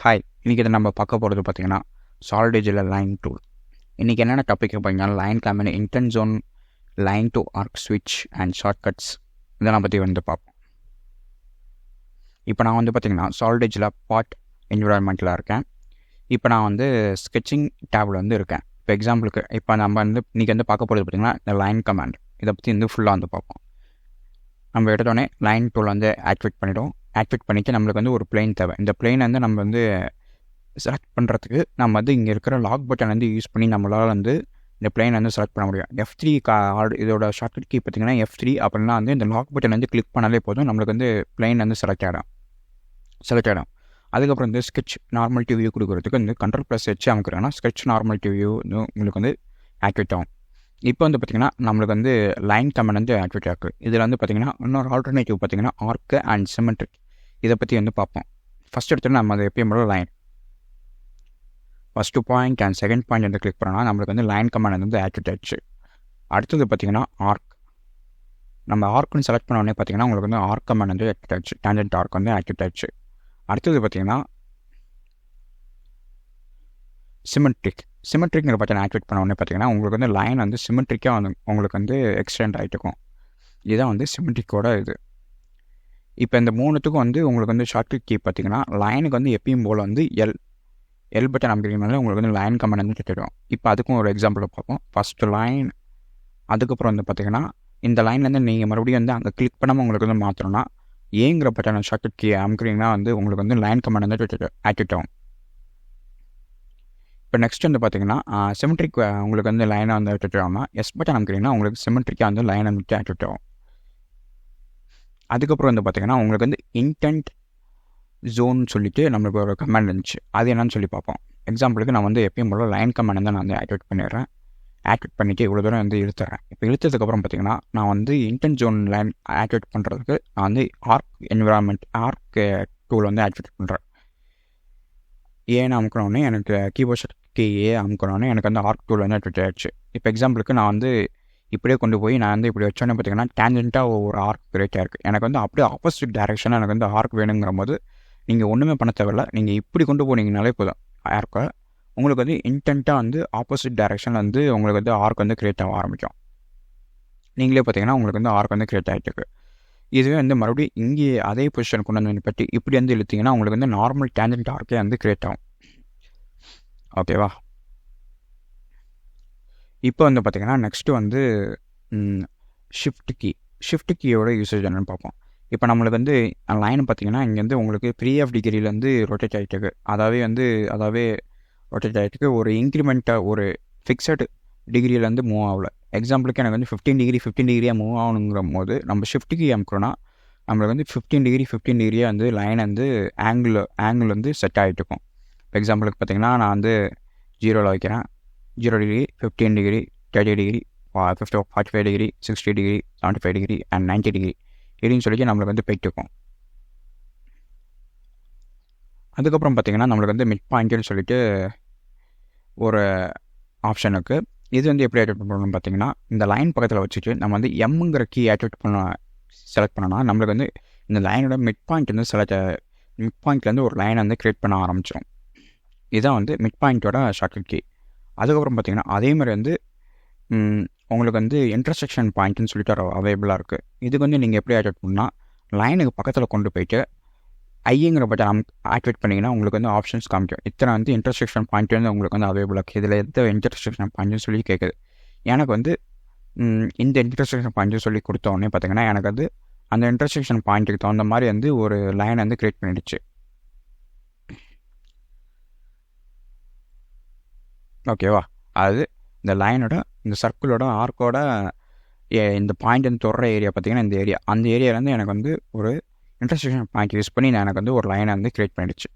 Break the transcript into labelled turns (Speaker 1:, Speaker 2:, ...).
Speaker 1: Hi, இன்றைக்கி இதை நம்ம பார்க்க போகிறது பார்த்திங்கன்னா சாலிடேஜில் லைன் டூல். இன்றைக்கி என்னென்ன டாபிக் பார்த்தீங்கன்னா line comment, indent zone, line to arc ஸ்விட்ச் அண்ட் ஷார்ட்கட்ஸ் இதெல்லாம் பற்றி பார்ப்போம். இப்போ நான் பார்த்திங்கன்னா சாலிடேஜில் பார்ட் என்விரான்மெண்ட்டில் இருக்கேன். இப்போ நான் ஸ்கெட்சிங் டேபில் இருக்கேன். இப்போ எக்ஸாம்பிளுக்கு இப்போ நம்ம இன்றைக்கி பார்க்க போகிறது பார்த்திங்கன்னா இந்த லைன் கமெண்ட் இதை பற்றி ஃபுல்லாக பார்ப்போம். நம்ம எடுத்தோடனே லைன் டூல் ஆக்டிவேட் பண்ணிவிடும். ஆக்டிவேட் பண்ணிவிட்டு நம்மளுக்கு ஒரு பிளேன் தேவை. இந்த பிளேன் நம்ம செலக்ட் பண்ணுறதுக்கு நம்ம இங்கே இருக்கிற லாக் பட்டன் யூஸ் பண்ணி நம்மளால் இந்த பிளேன் செலக்ட் பண்ண முடியும். F3 இதோட ஷார்ட்கட் கீ பார்த்திங்கன்னா F3. அப்படின்னா இந்த லாக் பட்டன் கிளிக் பண்ணாலே போதும், நம்மளுக்கு பிளேன் செலக்ட் ஆகிடும். அதுக்கப்புறம் ஸ்கெட்ச் நார்மல்டி வியூ கொடுக்குறதுக்கு Ctrl+H அமைக்கிறேன்னா ஸ்கெட்ச் நார்மல்டி வியூ உங்களுக்கு ஆக்டிவேட் ஆகும். இப்போ பார்த்திங்கன்னா நம்மளுக்கு லைன் கமெண்ட் ஆக்டிவேட் ஆகுது. இதில் பார்த்திங்கன்னா இன்னொரு ஆல்டர்னேட்டிவ் பார்த்திங்கன்னா ஆர்க் அண்ட் சிமெட்ரிக் இதை பற்றி பார்ப்போம். ஃபஸ்ட் எடுத்து நம்ம அதை எப்பயும் போல line first point and second point click பண்ணோன்னா நம்மளுக்கு லைன் கமெண்ட் ஆக்டிவேட் ஆகிடுச்சு. அடுத்தது பார்த்திங்கன்னா ஆர்க். நம்ம ஆர்க்குன்னு செலக்ட் பண்ணோடனே பார்த்திங்கன்னா உங்களுக்கு ஆர்க் கமெண்ட் ஆக்டிவேட் ஆகிடுச்சு. டேஞ்சன்ட் ஆர்க் ஆக்டிவேட் ஆகிடுச்சு. அடுத்தது பார்த்திங்கன்னா சிமெட்ரிக்ங்கிற பட்டன் ஆக்டிவேட் பண்ண உடனே பார்த்திங்கன்னா உங்களுக்கு லைன் சிமெட்ரிக்காக உங்களுக்கு எக்ஸ்டெண்ட் ஆகிட்டுருக்கும். இதுதான் சிமெட்ரிக்கோட இது. இப்போ இந்த மூணுத்துக்கும் உங்களுக்கு ஷார்ட்கட் கீ பார்த்திங்கன்னா லைனுக்கு எப்பயும் போல் எல் பட்டன் அமைக்கிறதுனால உங்களுக்கு லைன் கமெண்ட் கேட்டுடும். இப்போ அதுக்கும் ஒரு எக்ஸாம்பிள் பார்ப்போம். ஃபஸ்ட்டு லைன், அதுக்கப்புறம் பார்த்திங்கன்னா இந்த லைன்லேருந்து நீங்கள் மறுபடியும் அங்கே கிளிக் பண்ணாமல் உங்களுக்கு மாற்றணும்னா ஏங்கிற பட்டன் ஷார்ட்கட் கீ அமைக்கிறீங்கன்னா உங்களுக்கு லைன் கமெண்ட் ஆக்டிவேட் ஆகும். இப்போ நெக்ஸ்ட் பார்த்திங்கன்னா சிமெட்ரிக் உங்களுக்கு லைனை ஆக்டிவேட் ஆகும்னா எஸ் பட்டன் அமைக்கிறீங்கன்னா உங்களுக்கு சிமெட்ரிக்காக லைனை ஆக்டிவேட் ஆகும். அதுக்கப்புறம் பார்த்திங்கன்னா உங்களுக்கு இன்டென்ட் ஜோன் சொல்லிட்டு நம்மளுக்கு ஒரு கமெண்ட் இருந்துச்சு. அது என்னன்னு சொல்லி பார்ப்போம். எக்ஸாம்பிளுக்கு நான் எப்பயும் போல லைன் கமெண்ட் நான் ஆக்டிவேட் பண்ணிடுறேன். ஆக்டிவேட் பண்ணிவிட்டு இவ்வளோ தூரம் இழுத்துறேன். இப்போ இழுத்ததுக்கப்புறம் பார்த்திங்கன்னா நான் இன்டென்ட் ஜோன் லைன் ஆக்டிவேட் பண்ணுறதுக்கு நான் arc environment arc tool activate பண்ணுறேன். ஏன்னு அமுக்கணுன்னே எனக்கு கீபோர்ட் ஷார்ட் கீ அமுக்கணுன்னே எனக்கு ஆர்க் டூல் ஆக்டிவேட் ஆகிடுச்சு. இப்போ எக்ஸாம்பிளுக்கு நான் இப்படியே கொண்டு போய் நான் இப்படி வச்சோன்னே பார்த்திங்கன்னா டேஞ்சண்ட்டாக ஒரு ஆர்க் கிரியேட் ஆகிருக்கு. எனக்கு அப்படியே ஆப்போசிட் டைரெக்ஷனாக எனக்கு ஆர்க் வேணுங்கிற போது நீங்கள் ஒன்றுமே பண்ண தேவையில்ல. நீங்கள் இப்படி கொண்டு போனீங்கனாலே போதும் ஆர்க்கை உங்களுக்கு இன்டென்ட்டாக ஆப்போசிட் டைரெக்ஷனில் உங்களுக்கு ஆர்க் கிரியேட் ஆக ஆரம்பிக்கும். நீங்களே பார்த்தீங்கன்னா உங்களுக்கு ஆர்க் கிரியேட் ஆகிட்டு. இதுவே மறுபடியும் இங்கே அதே பொசிஷன் கொண்டு பற்றி இப்படி இழுத்திங்கன்னா உங்களுக்கு நார்மல் டேஞ்சன்ட் ஆர்க்கே கிரியேட் ஆகும். ஓகேவா? இப்போ பார்த்திங்கன்னா நெக்ஸ்ட்டு ஷிஃப்ட் கீயோட யூசேஜ் என்னென்னு பார்ப்போம். இப்போ நம்மளுக்கு லைன் பார்த்திங்கன்னா இங்கேருந்து உங்களுக்கு 3F டிகிரியிலேருந்து ரொட்டேட் ஆகிட்டுருக்கு. அதாவே ரொட்டேட் ஆகிட்டுருக்கு. ஒரு இன்க்ரிமெண்ட்டாக ஒரு ஃபிக்ஸட் டிகிரியிலேருந்து மூவ் ஆகல. எக்ஸாம்பிளுக்கு எனக்கு 15 டிகிரியாக மூவ் ஆகணுங்கிற போது நம்ம ஷிஃப்ட் கீ அமுக்கிறோன்னா நம்மளுக்கு 15 டிகிரியாக லைன் ஆங்கிள் செட் ஆகிட்டுருக்கும். இப்போ எக்ஸாம்பிளுக்கு பார்த்திங்கன்னா நான் 0 வைக்கிறேன். 0 degree, 15 degree, 30 degree, 45 degree, 60 degree, 75 degree and 90 degree இப்படின்னு சொல்லிட்டு நம்மளுக்கு போயிட்டுருக்கோம். அதுக்கப்புறம் பார்த்திங்கன்னா நம்மளுக்கு மிட் பாயிண்ட்டுன்னு சொல்லிட்டு ஒரு ஆப்ஷன் இருக்குது. இது எப்படி ஆக்டிவேட் பண்ணணும்னு பார்த்திங்கன்னா இந்த லைன் பக்கத்தில் வச்சுட்டு நம்ம எம்ங்கிற கீ ஆக்டிவேட் செலக்ட் பண்ணோன்னா நம்மளுக்கு இந்த லைனோட மிட் பாயிண்ட் மிட் பாயிண்ட்லேருந்து ஒரு லைனை க்ரியேட் பண்ண ஆரம்பிச்சிடும். இதுதான் மிட் பாயிண்ட்டோட ஷார்ட்கட் கீ. அதுக்கப்புறம் பார்த்திங்கன்னா அதேமாதிரி உங்களுக்கு இன்டர்செக்ஷன் பாயிண்ட்டுன்னு சொல்லிட்டு அவைலபிளாக இருக்குது. இதுக்கு நீங்கள் எப்படி ஆக்டிவேட் பண்ணால் லைனுக்கு பக்கத்தில் கொண்டு போயிட்டு ஐங்கிற பட்டன் ஆக்டிவேட் பண்ணிங்கன்னா உங்களுக்கு ஆப்ஷன்ஸ் காமிக்கும். இத்தனை இன்டர்செக்ஷன் பாயிண்ட் உங்களுக்கு அவைலபிளாக இருக்குது. இதில் எந்த இன்டர்செக்ஷன் பாயிண்ட்னு சொல்லி கேட்குது. எனக்கு இந்த இன்டர்செக்ஷன் பாயிண்ட்டு சொல்லி கொடுத்தோடனே பார்த்திங்கன்னா எனக்கு அந்த இன்டர்செக்ஷன் பாயிண்ட்டுக்கு தகுந்த மாதிரி ஒரு லைன் க்ரியேட் பண்ணிடுச்சு. ஓகேவா? அது இந்த லைனோட இந்த சர்க்கிளோட ஆர்க்கோட இந்த பாயிண்ட் தொடுற ஏரியா பார்த்திங்கன்னா அந்த ஏரியாவிலேருந்து எனக்கு ஒரு இன்டர்செக்ஷன் பாயிண்ட் யூஸ் பண்ணி நான் எனக்கு ஒரு லைனை க்ரியேட் பண்ணிடுச்சு.